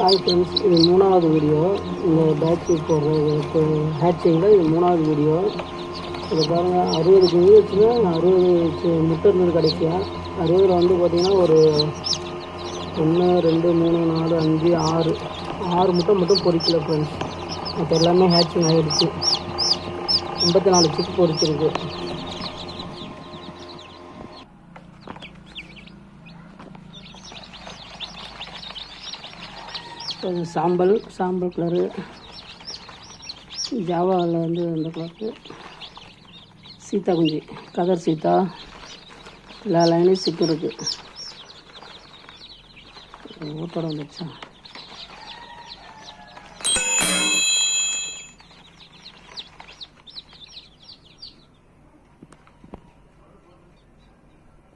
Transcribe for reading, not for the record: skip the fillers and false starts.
Hi friends, இது 3வது video. இந்த பேட்ச் போடுற ஹேட்சிங்கில் இது 3வது வீடியோ. இதை பாருங்கள், 60 குஞ்சு வச்சுன்னா 60 முட்டை இருந்தது கடைசியாக. 60 வந்து பார்த்திங்கன்னா ஒரு 1 2 3 4 5 6 முட்டை மட்டும் பொறிக்கல ஃப்ரெண்ட்ஸ். மற்ற எல்லாமே ஹேட்சிங் ஆகிடுச்சு. 84 சிக்கு பொறிச்சிருக்கு. சாம்பல் கலரு, ஜாவாவில் வந்து இந்த கலருக்கு சீத்தா குஞ்சு, கதர் சீத்தா, எல்லா லைனையும் சிக்கு இருக்குது. ஊட்டோட வந்துடுச்சா.